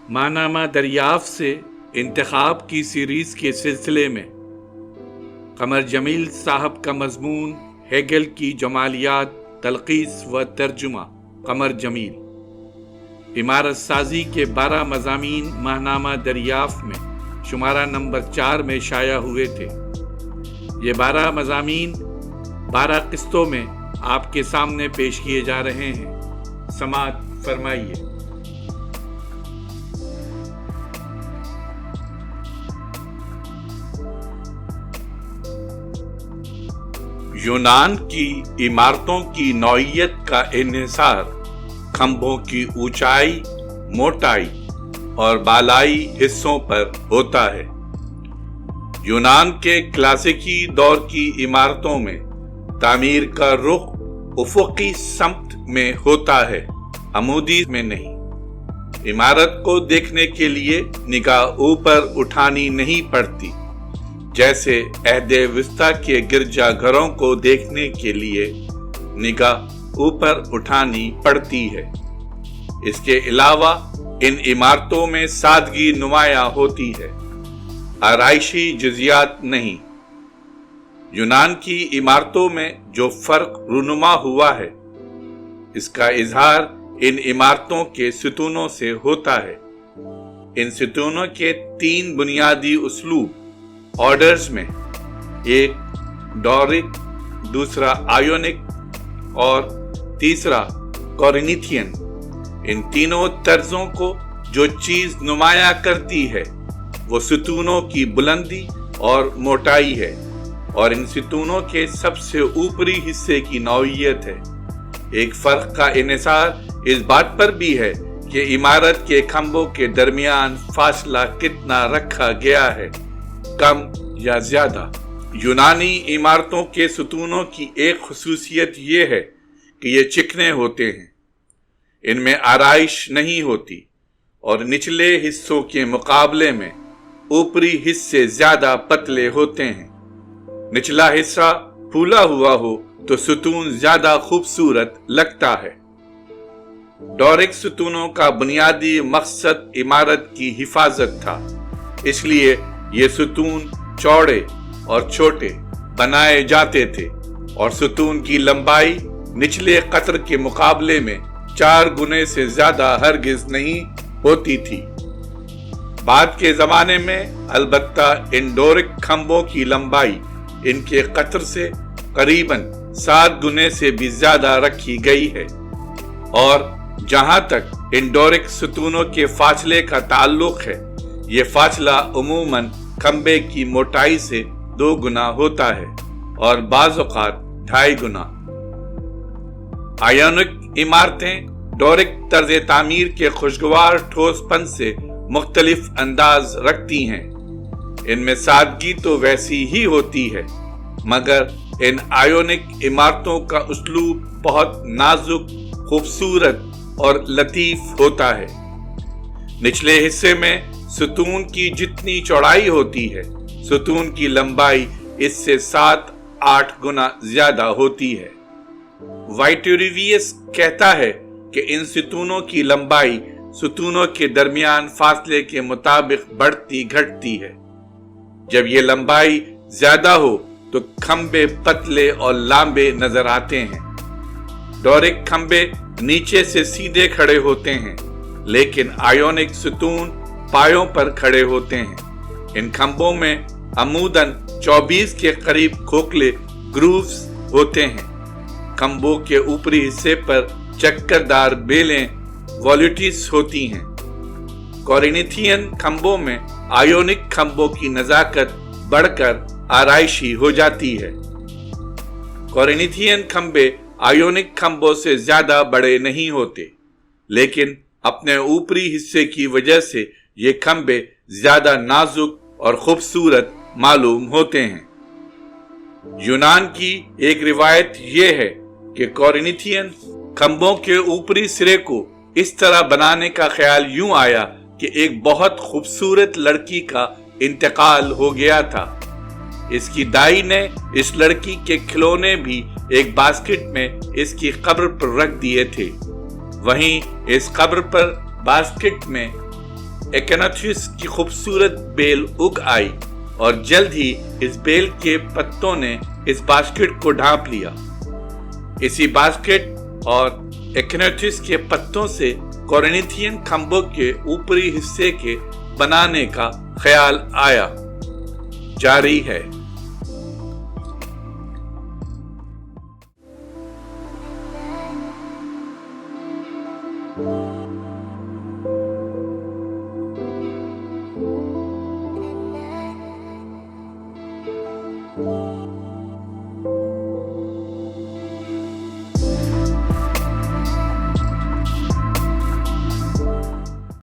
ماہنامہ دریافت سے انتخاب کی سیریز کے سلسلے میں قمر جمیل صاحب کا مضمون ہیگل کی جمالیات، تلخیص و ترجمہ قمر جمیل، عمارت سازی کے 12 مضامین ماہنامہ دریافت میں شمارہ نمبر 4 میں شائع ہوئے تھے۔ یہ 12 مضامین 12 قسطوں میں آپ کے سامنے پیش کیے جا رہے ہیں۔ سماعت فرمائیے۔ یونان کی عمارتوں کی نوعیت کا انحصار کھمبوں کی اونچائی، موٹائی اور بالائی حصوں پر ہوتا ہے۔ یونان کے کلاسیکی دور کی عمارتوں میں تعمیر کا رخ افقی سمت میں ہوتا ہے، عمودی میں نہیں۔ عمارت کو دیکھنے کے لیے نگاہ اوپر اٹھانی نہیں پڑتی، جیسے عہد وسطیٰ کے گرجا گھروں کو دیکھنے کے لیے نگاہ اوپر اٹھانی پڑتی ہے۔ اس کے علاوہ ان عمارتوں میں سادگی نمایاں ہوتی ہے، آرائشی جزیات نہیں۔ یونان کی عمارتوں میں جو فرق رونما ہوا ہے، اس کا اظہار ان عمارتوں کے ستونوں سے ہوتا ہے۔ ان ستونوں کے 3 بنیادی اسلوب آرڈرز میں، ایک ڈورک، دوسرا آئیونک اور تیسرا کورینتھین۔ ان تینوں طرزوں کو جو چیز نمایاں کرتی ہے وہ ستونوں کی بلندی اور موٹائی ہے، اور ان ستونوں کے سب سے اوپری حصے کی نوعیت ہے۔ ایک فرق کا انحصار اس بات پر بھی ہے کہ عمارت کے کھمبوں کے درمیان فاصلہ کتنا رکھا گیا ہے، کم یا زیادہ۔ یونانی عمارتوں کے ستونوں کی ایک خصوصیت یہ ہے کہ یہ چکنے ہوتے ہیں، ان میں آرائش نہیں ہوتی، اور نچلے حصوں کے مقابلے میں اوپری حصے زیادہ پتلے ہوتے ہیں۔ نچلا حصہ پھولا ہوا ہو تو ستون زیادہ خوبصورت لگتا ہے۔ ڈورک ستونوں کا بنیادی مقصد عمارت کی حفاظت تھا، اس لیے یہ ستون چوڑے اور چھوٹے بنائے جاتے تھے، اور ستون کی لمبائی نچلے قطر کے مقابلے میں 4 گنے سے زیادہ ہرگز نہیں ہوتی تھی۔ بعد کے زمانے میں البتہ ان ڈورک کھمبوں کی لمبائی ان کے قطر سے قریباً 7 گنے سے بھی زیادہ رکھی گئی ہے، اور جہاں تک ان ڈورک ستونوں کے فاصلے کا تعلق ہے، یہ فاصلہ عموماً کھمبے کی موٹائی سے 2 گنا ہوتا ہے، اور بعض اوقات 2.5 گنا۔ آئیونک عمارتیں ڈورک طرز تعمیر کے خوشگوار ٹھوس پن سے مختلف انداز رکھتی ہیں۔ ان میں سادگی تو ویسی ہی ہوتی ہے، مگر ان آئیونک عمارتوں کا اسلوب بہت نازک، خوبصورت اور لطیف ہوتا ہے۔ نچلے حصے میں ستون کی جتنی چوڑائی ہوتی ہے، ستون کی لمبائی اس سے 7-8 گنا زیادہ ہوتی ہے۔ وائٹوریویس کہتا ہے کہ ان ستونوں کی لمبائی ستونوں کے درمیان فاصلے کے مطابق بڑھتی گھٹتی ہے۔ جب یہ لمبائی زیادہ ہو تو کھمبے پتلے اور لامبے نظر آتے ہیں۔ ڈورک کھمبے نیچے سے سیدھے کھڑے ہوتے ہیں، لیکن آئیونک ستون پایوں پر کھڑے ہوتے ہیں۔ ان کھمبوں میں عموداً 24 کے قریب کھوکھلے گرووز ہوتے ہیں۔ کھمبوں کے اوپری حصے پر چکردار بیلیں والوٹس ہوتی ہیں۔ کورینتھین کھمبوں میں آئیونک کھمبوں کی نزاکت بڑھ کر آرائشی ہو جاتی ہے۔ کورینتھین کھمبے آئیونک کھمبوں سے زیادہ بڑے نہیں ہوتے، لیکن اپنے اوپری حصے کی وجہ سے یہ کھمبے زیادہ نازک اور خوبصورت معلوم ہوتے ہیں۔ یونان کی ایک روایت یہ ہے کہ کورینتھین کھمبوں کے اوپری سرے کو اس طرح بنانے کا خیال یوں آیا کہ ایک بہت خوبصورت لڑکی کا انتقال ہو گیا تھا۔ اس کی دائی نے اس لڑکی کے کھلونے بھی ایک باسکٹ میں اس کی قبر پر رکھ دیے تھے۔ وہیں اس قبر پر باسکٹ میں ایکناتھیوس کی خوبصورت بیل اگ آئی اور جلد ہی اس بیل کے پتوں نے اس باسکٹ کو ڈھانپ لیا۔ اسی باسکٹ اور ایکناتھیوس کے پتوں سے کورنتھین کھمبوں کے اوپری حصے کے بنانے کا خیال آیا۔ جاری ہے۔